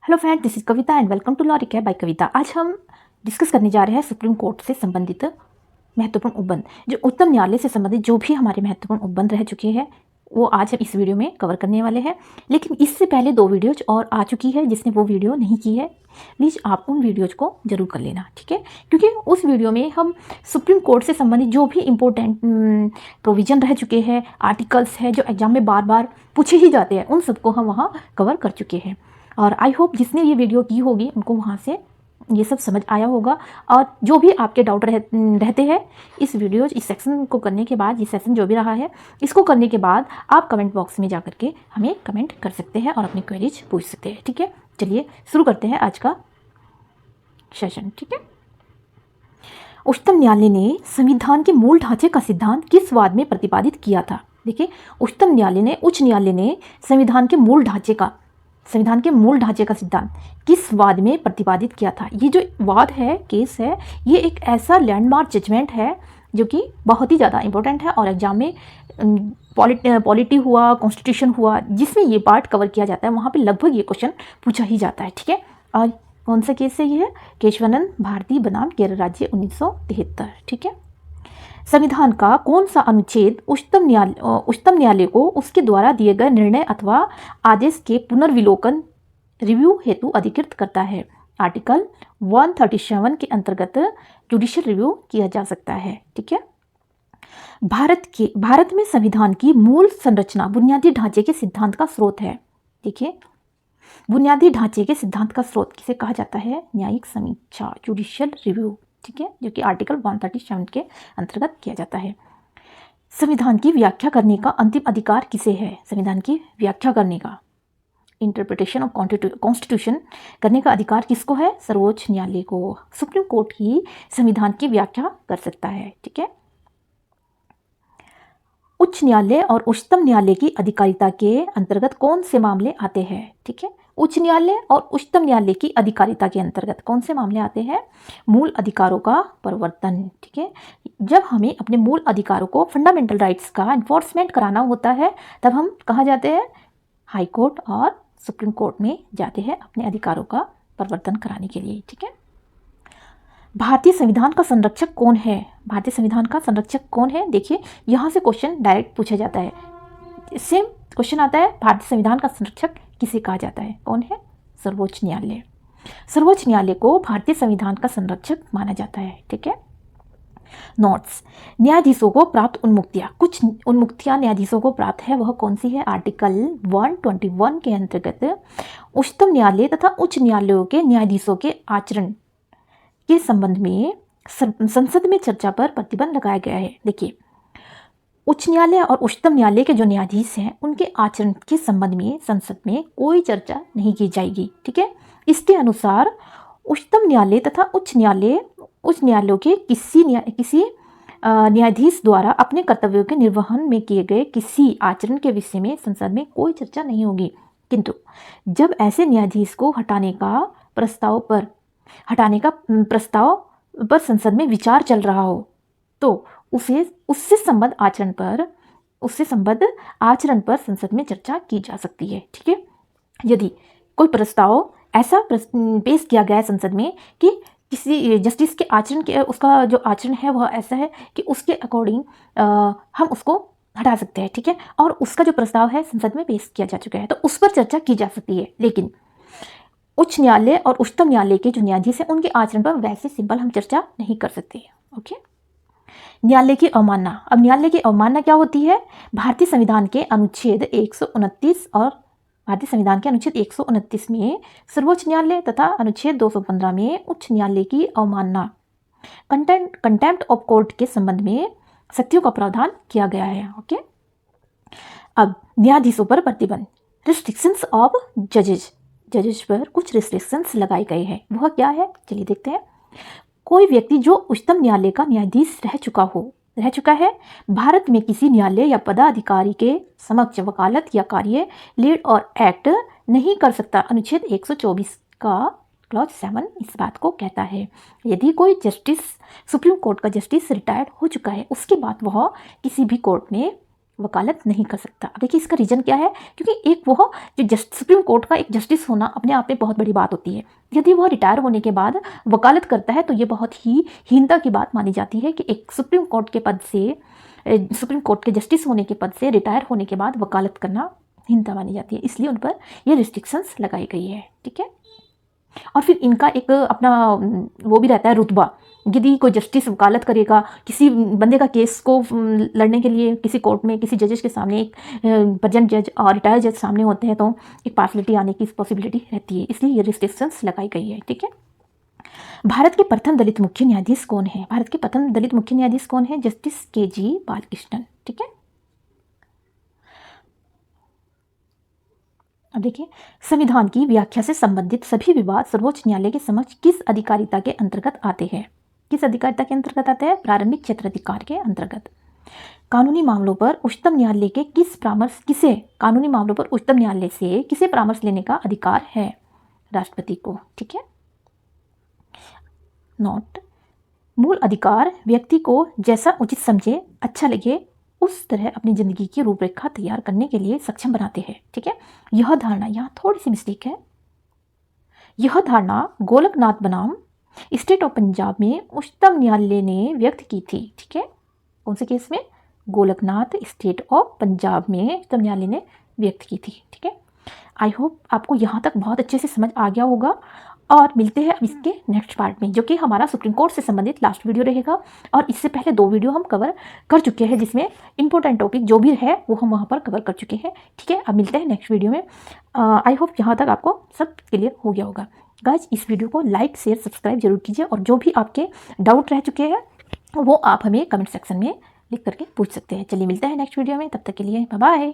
Hello friend, this is Kavita and welcome to law recap by Kavita. आज हम discuss करने जा रहे हैं सुप्रीम कोर्ट से संबंधित महत्वपूर्ण उपबंध। जो उच्चतम न्यायालय से संबंधित जो भी हमारे महत्वपूर्ण उपबंध रह चुके हैं वो आज हम इस वीडियो में कवर करने वाले हैं। लेकिन इससे पहले 2 वीडियोज और आ चुकी है, जिसने वो वीडियो नहीं की है प्लीज़ आप उन वीडियोज को जरूर कर लेना, ठीक है। क्योंकि उस वीडियो में हम सुप्रीम कोर्ट से संबंधित जो भी इम्पोर्टेंट प्रोविजन रह चुके हैं, आर्टिकल्स हैं जो एग्जाम में बार बार पूछे ही जाते हैं, उन सबको हम वहाँ कवर कर चुके हैं। और आई होप जिसने ये वीडियो की होगी उनको वहाँ से ये सब समझ आया होगा। और जो भी आपके डाउट रहते हैं इस सेक्शन को करने के बाद, ये सेशन जो भी रहा है इसको करने के बाद आप कमेंट बॉक्स में जा करके हमें कमेंट कर सकते हैं और अपनी क्वेरीज पूछ सकते हैं, ठीक है। चलिए शुरू करते हैं आज का सेशन, ठीक है। उच्चतम न्यायालय ने संविधान के मूल ढांचे का सिद्धांत किस वाद में प्रतिपादित किया था? देखिए, उच्च न्यायालय ने संविधान के मूल ढांचे का सिद्धांत किस वाद में प्रतिपादित किया था? ये जो वाद है, केस है, ये एक ऐसा लैंडमार्क जजमेंट है जो कि बहुत ही ज़्यादा इंपॉर्टेंट है और एग्जाम में पॉलिटी हुआ, कॉन्स्टिट्यूशन हुआ, जिसमें ये पार्ट कवर किया जाता है वहाँ पे लगभग ये क्वेश्चन पूछा ही जाता है, ठीक है। और कौन सा केस है? ये है केशवानंद भारती बनाम केरल राज्य 1973, ठीक है। संविधान का कौन सा अनुच्छेद उच्चतम न्यायालय को उसके द्वारा दिए गए निर्णय अथवा आदेश के पुनर्विलोकन रिव्यू हेतु अधिकृत करता है? आर्टिकल 137 के अंतर्गत जुडिशियल रिव्यू किया जा सकता है, ठीक है। भारत में संविधान की मूल संरचना बुनियादी ढांचे के सिद्धांत का स्रोत है। देखिए, बुनियादी ढांचे के सिद्धांत का स्रोत किसे कहा जाता है? न्यायिक समीक्षा, जुडिशियल रिव्यू, ठीक है, जो कि आर्टिकल 137 के अंतर्गत किया जाता है। संविधान की व्याख्या करने का अंतिम अधिकार किसे है? संविधान की व्याख्या करने का, इंटरप्रिटेशन ऑफ कॉन्स्टिट्यूशन करने का अधिकार किसको है? सर्वोच्च न्यायालय को। सुप्रीम कोर्ट ही संविधान की व्याख्या कर सकता है, ठीक है। उच्च न्यायालय और उच्चतम न्यायालय की अधिकारिता के अंतर्गत कौन से मामले आते हैं? ठीक है, उच्च न्यायालय और उच्चतम न्यायालय की अधिकारिता के अंतर्गत कौन से मामले आते हैं? मूल अधिकारों का परिवर्तन, ठीक है। जब हमें अपने मूल अधिकारों को, फंडामेंटल राइट्स का इन्फोर्समेंट कराना होता है, तब हम कहाँ जाते हैं? हाई कोर्ट और सुप्रीम कोर्ट में जाते हैं अपने अधिकारों का परिवर्तन कराने के लिए, ठीक है। भारतीय संविधान का संरक्षक कौन है? भारतीय संविधान का संरक्षक कौन है? देखिए, यहाँ से क्वेश्चन डायरेक्ट पूछा जाता है, सेम क्वेश्चन आता है, भारतीय संविधान का संरक्षक किसे कहा जाता है? कौन है? सर्वोच्च न्यायालय। सर्वोच्च न्यायालय को भारतीय संविधान का संरक्षक माना जाता है, ठीक है। नोट्स, न्यायाधीशों को प्राप्त उन्मुक्तियां, कुछ उन्मुक्तियां न्यायाधीशों को प्राप्त है, वह कौन सी है? आर्टिकल 121 के अंतर्गत उच्चतम न्यायालय तथा उच्च न्यायालयों के न्यायाधीशों के आचरण के संबंध में संसद में चर्चा पर प्रतिबंध लगाया गया है। देखिए, उच्च न्यायालय और उच्चतम न्यायालय के जो न्यायाधीश हैं उनके आचरण के संबंध में संसद में कोई चर्चा नहीं की जाएगी, ठीक है। इसके अनुसार उच्चतम न्यायालय तथा उच्च न्यायालयों के किसी न्यायाधीश द्वारा अपने कर्तव्यों के निर्वहन में किए गए किसी आचरण के विषय में संसद में कोई चर्चा नहीं होगी। किंतु जब ऐसे न्यायाधीश को हटाने का प्रस्ताव पर संसद में विचार चल रहा हो तो उससे संबद्ध आचरण पर संसद में चर्चा की जा सकती है, ठीक है। यदि कोई प्रस्ताव ऐसा पेश किया गया है संसद में कि किसी जस्टिस के आचरण के, उसका जो आचरण है वह ऐसा है कि उसके अकॉर्डिंग हम उसको हटा सकते हैं, ठीक है, और उसका जो प्रस्ताव है संसद में पेश किया जा चुका है, तो उस पर चर्चा की जा सकती है। लेकिन उच्च न्यायालय और उच्चतम न्यायालय के जो न्यायाधीश हैं उनके आचरण पर वैसे सिंपल हम चर्चा नहीं कर सकते, ओके। न्यायालय की अवमानना। अब न्यायालय की अवमानना क्या होती है? भारतीय संविधान के अनुच्छेद 129 में सर्वोच्च न्यायालय तथा अनुच्छेद 215 में उच्च न्यायालय की अवमानना, कंटेम्प्ट ऑफ कोर्ट के संबंध में सख्तियों का प्रावधान किया गया है, ओके। अब न्यायाधीशों पर प्रतिबंध, रिस्ट्रिक्शंस ऑफ जजेज पर कुछ रिस्ट्रिक्शंस लगाए गए हैं, वह क्या है? चलिए देखते हैं। कोई व्यक्ति जो उच्चतम न्यायालय का न्यायाधीश रह चुका है, भारत में किसी न्यायालय या पदाधिकारी के समक्ष वकालत या कार्य, लीड और एक्ट नहीं कर सकता। अनुच्छेद 124 का क्लॉज 7 इस बात को कहता है। यदि कोई जस्टिस, सुप्रीम कोर्ट का जस्टिस रिटायर्ड हो चुका है, उसके बाद वह किसी भी कोर्ट में वकालत नहीं कर सकता। अब देखिए इसका रीज़न क्या है, क्योंकि एक वो जो सुप्रीम कोर्ट का एक जस्टिस होना अपने आप में बहुत बड़ी बात होती है। यदि वह रिटायर होने के बाद वकालत करता है तो ये बहुत ही हीनता की बात मानी जाती है कि एक सुप्रीम कोर्ट के पद से, सुप्रीम कोर्ट के जस्टिस होने के पद से रिटायर होने के बाद वकालत करना हीनता मानी जाती है। इसलिए उन पर ये रिस्ट्रिक्शंस लगाई गई है, ठीक है। और फिर इनका एक अपना वो भी रहता है रुतबा। यदि कोई जस्टिस वकालत करेगा किसी बंदे का केस को लड़ने के लिए किसी कोर्ट में किसी जजेस के सामने, एक प्रेजेंट जज और रिटायर्ड जज सामने होते हैं, तो एक पार्शलिटी आने की पॉसिबिलिटी रहती है। इसलिए ये रिस्ट्रिक्शंस लगाई गई है, ठीक है। भारत के प्रथम दलित मुख्य न्यायाधीश कौन है? भारत के प्रथम दलित मुख्य न्यायाधीश कौन है? जस्टिस KG बालकृष्णन, ठीक है। अब देखिए, संविधान की व्याख्या से संबंधित सभी विवाद सर्वोच्च न्यायालय के समक्ष किस अधिकारिता के अंतर्गत आते हैं? किस अधिकारिता के अंतर्गत आते हैं? प्रारंभिक क्षेत्राधिकार के अंतर्गत। कानूनी मामलों पर उच्चतम न्यायालय के कानूनी मामलों पर उच्चतम न्यायालय से किसे परामर्श लेने का अधिकार है? राष्ट्रपति को, ठीक है। नोट, मूल अधिकार व्यक्ति को जैसा उचित समझे, अच्छा लगे, उस तरह अपनी जिंदगी की रूपरेखा तैयार करने के लिए सक्षम बनाते हैं, ठीक है। यह धारणा, यहाँ थोड़ी सी मिस्टेक है, यह धारणा गोलकनाथ बनाम स्टेट ऑफ पंजाब में उच्चतम न्यायालय ने व्यक्त की थी, ठीक है। कौन से केस में? गोलकनाथ स्टेट ऑफ पंजाब में उच्चतम न्यायालय ने व्यक्त की थी, ठीक है। आई होप आपको यहाँ तक बहुत अच्छे से समझ आ गया होगा। और मिलते हैं अब इसके नेक्स्ट पार्ट में, जो कि हमारा सुप्रीम कोर्ट से संबंधित लास्ट वीडियो रहेगा। और इससे पहले 2 वीडियो हम कवर कर चुके हैं, जिसमें इंपॉर्टेंट टॉपिक जो भी है वो हम वहाँ पर कवर कर चुके हैं, ठीक है। अब मिलते हैं नेक्स्ट वीडियो में। आई होप यहाँ तक आपको सब क्लियर हो गया होगा। गाइस, इस वीडियो को लाइक शेयर सब्सक्राइब जरूर कीजिए, और जो भी आपके डाउट रह चुके हैं वो आप हमें कमेंट सेक्शन में लिख करके पूछ सकते हैं। चलिए मिलते हैं नेक्स्ट वीडियो में, तब तक के लिए बाय बाय।